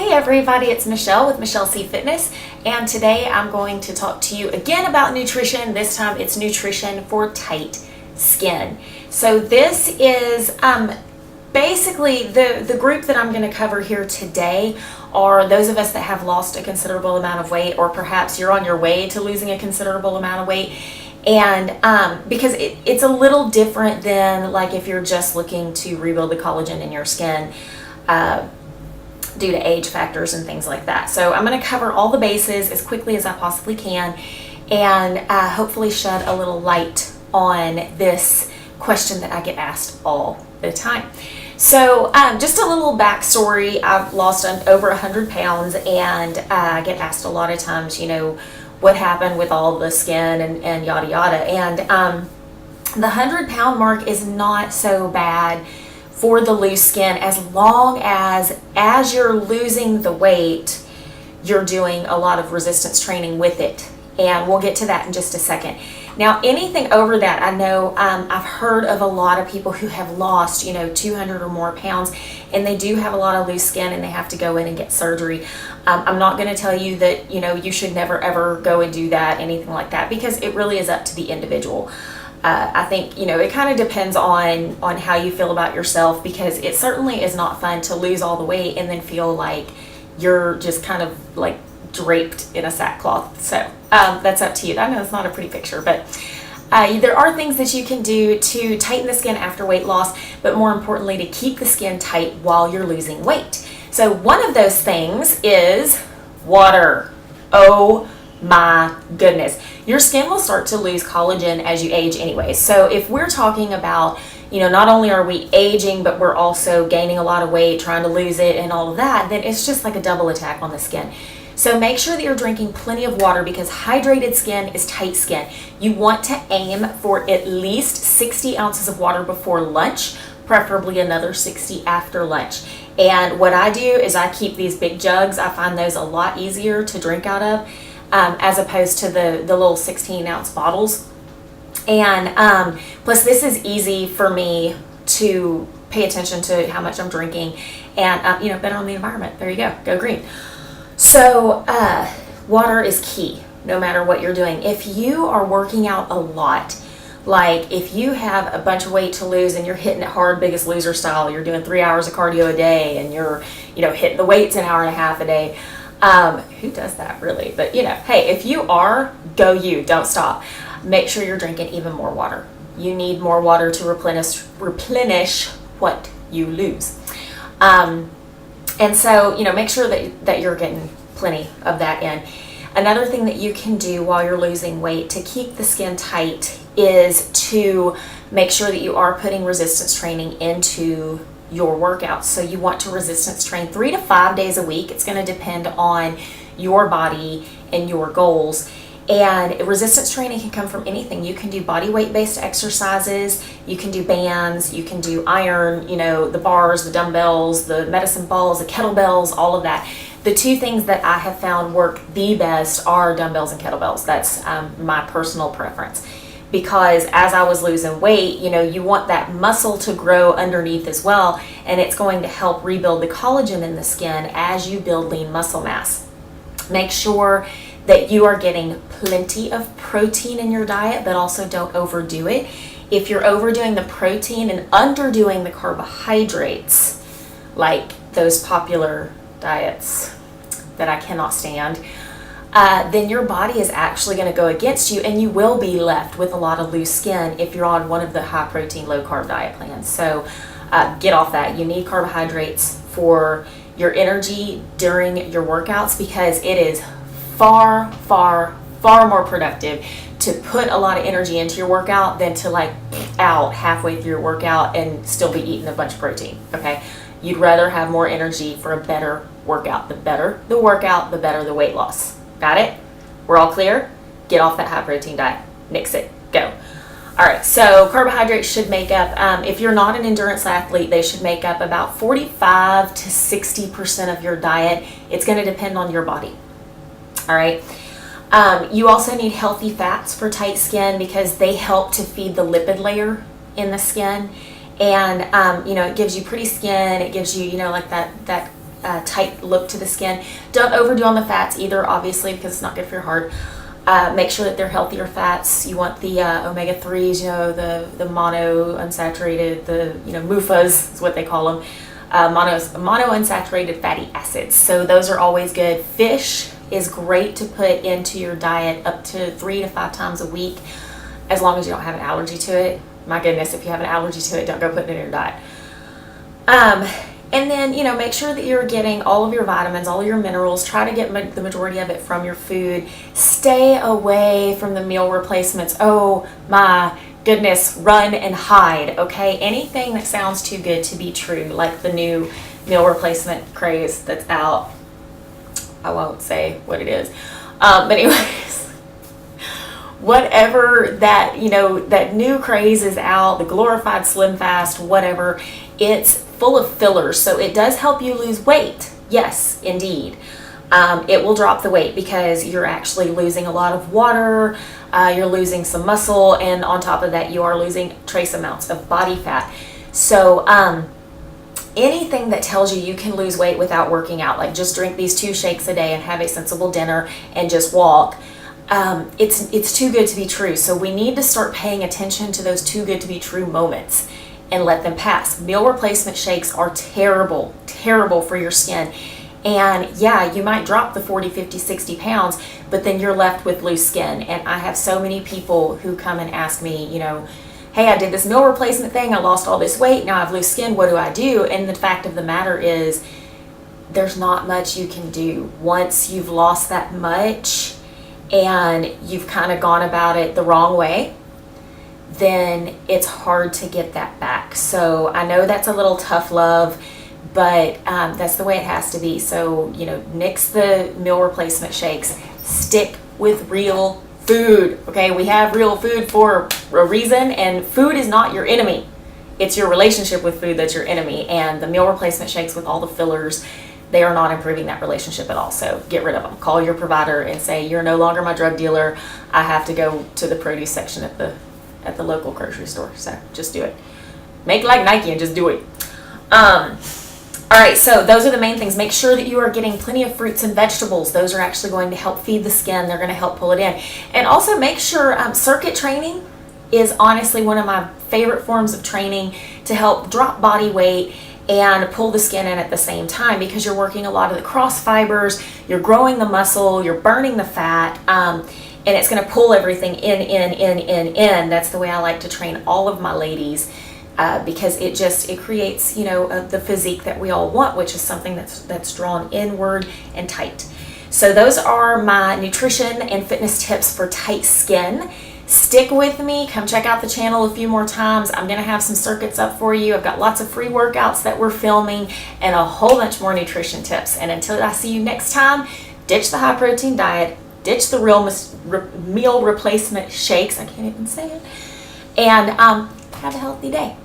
Hey everybody, it's Michelle with Michelle C Fitness, and today I'm going to talk to you again about nutrition. This time it's nutrition for tight skin. So this is basically the group that I'm going to cover here today are those of us that have lost a considerable amount of weight, or perhaps you're on your way to losing a considerable amount of weight. And because it's a little different than like if you're just looking to rebuild the collagen in your skin due to age factors and things like that. So I'm going to cover all the bases as quickly as I possibly can, and hopefully shed a little light on this question that I get asked all the time. So just a little backstory. I've lost over 100 pounds, and I get asked a lot of times, you know, what happened with all the skin and yada yada. And the 100-pound mark is not so bad for the loose skin, as long as you're losing the weight, you're doing a lot of resistance training with it. And we'll get to that in just a second. Now, anything over that, I know I've heard of a lot of people who have lost, 200 or more pounds, and they do have a lot of loose skin and they have to go in and get surgery. I'm not going to tell you that, you should never ever go and do that, anything like that, because it really is up to the individual. I think, it kind of depends on how you feel about yourself, because it certainly is not fun to lose all the weight and then feel like you're just kind of like draped in a sackcloth. So that's up to you. I know it's not a pretty picture, but there are things that you can do to tighten the skin after weight loss, but more importantly, to keep the skin tight while you're losing weight. So one of those things is water. Oh my goodness. Your skin will start to lose collagen as you age anyway. So if we're talking about, not only are we aging, but we're also gaining a lot of weight, trying to lose it and all of that, then it's just like a double attack on the skin. So make sure that you're drinking plenty of water, because hydrated skin is tight skin. You want to aim for at least 60 ounces of water before lunch, preferably another 60 after lunch. And what I do is I keep these big jugs. I find those a lot easier to drink out of, as opposed to the little 16-ounce bottles. And plus, this is easy for me to pay attention to how much I'm drinking, and better on the environment. There you go green. So water is key no matter what you're doing. If you are working out a lot, like if you have a bunch of weight to lose and you're hitting it hard, Biggest Loser style, you're doing 3 hours of cardio a day, and you're hitting the weights an hour and a half a day. Who does that really? But hey, if you are, go you, don't stop. Make sure you're drinking even more water. You need more water to replenish what you lose. And so, make sure that you're getting plenty of that in. Another thing that you can do while you're losing weight to keep the skin tight is to make sure that you are putting resistance training into your workouts. So you want to resistance train 3 to 5 days a week. It's going to depend on your body and your goals. And resistance training can come from anything. You can do body weight based exercises, you can do bands, you can do iron, the bars, the dumbbells, the medicine balls, the kettlebells, all of that. The two things that I have found work the best are dumbbells and kettlebells. That's my personal preference. Because as I was losing weight, you want that muscle to grow underneath as well, and it's going to help rebuild the collagen in the skin as you build lean muscle mass. Make sure that you are getting plenty of protein in your diet, but also don't overdo it. If you're overdoing the protein and underdoing the carbohydrates, like those popular diets that I cannot stand, then your body is actually going to go against you, and you will be left with a lot of loose skin if you're on one of the high protein, low carb diet plans. So get off that. You need carbohydrates for your energy during your workouts, because it is far, far, far more productive to put a lot of energy into your workout than to out halfway through your workout and still be eating a bunch of protein. Okay, you'd rather have more energy for a better workout. The better the workout, the better the weight loss. Got it? We're all clear? Get off that high protein diet. Nix it. Go. All right, so carbohydrates should make up, if you're not an endurance athlete, they should make up about 45 to 60% of your diet. It's going to depend on your body. All right. You also need healthy fats for tight skin, because they help to feed the lipid layer in the skin. And, it gives you pretty skin. It gives you, like that tight look to the skin. Don't overdo on the fats either, obviously, because it's not good for your heart. Make sure that they're healthier fats. You want the omega-3s, you know, the mono unsaturated, the, you know, MUFAs is what they call them. Mono unsaturated fatty acids. So those are always good. Fish is great to put into your diet up to 3 to 5 times a week, as long as you don't have an allergy to it. My goodness, if you have an allergy to it, don't go putting it in your diet. And then, you know, make sure that you're getting all of your vitamins, all of your minerals. Try to get the majority of it from your food. Stay away from the meal replacements. Oh my goodness, run and hide, okay? Anything that sounds too good to be true, like the new meal replacement craze that's out. I won't say what it is. But anyways, whatever that, you know, that new craze is out, the glorified Slim Fast, whatever, it's full of fillers. So it does help you lose weight. Yes, indeed. It will drop the weight because you're actually losing a lot of water, you're losing some muscle, and on top of that, you are losing trace amounts of body fat. So anything that tells you you can lose weight without working out, like just drink these 2 shakes a day and have a sensible dinner and just walk, it's too good to be true. So we need to start paying attention to those too good to be true moments and let them pass. Meal replacement shakes are terrible, terrible for your skin. And yeah, you might drop the 40, 50, 60 pounds, but then you're left with loose skin. And I have so many people who come and ask me, you know, hey, I did this meal replacement thing, I lost all this weight, now I have loose skin, what do I do? And the fact of the matter is, there's not much you can do. Once you've lost that much and you've kind of gone about it the wrong way, then it's hard to get that back. So I know that's a little tough love, but that's the way it has to be. So, you know, nix the meal replacement shakes. Stick with real food, okay? We have real food for a reason, and food is not your enemy. It's your relationship with food that's your enemy, and the meal replacement shakes with all the fillers, they are not improving that relationship at all. So get rid of them. Call your provider and say, you're no longer my drug dealer. I have to go to the produce section at the local grocery store. So just do it. Make like Nike and just do it. All right, so those are the main things. Make sure that you are getting plenty of fruits and vegetables. Those are actually going to help feed the skin. They're going to help pull it in. And also make sure circuit training is honestly one of my favorite forms of training to help drop body weight and pull the skin in at the same time, because you're working a lot of the cross fibers, you're growing the muscle, you're burning the fat, and it's going to pull everything in. That's the way I like to train all of my ladies. Because it creates, you know, the physique that we all want, which is something that's drawn inward and tight. So those are my nutrition and fitness tips for tight skin. Stick with me. Come check out the channel a few more times. I'm going to have some circuits up for you. I've got lots of free workouts that we're filming and a whole bunch more nutrition tips. And until I see you next time, ditch the high protein diet, ditch the real meal replacement shakes. I can't even say it. And have a healthy day.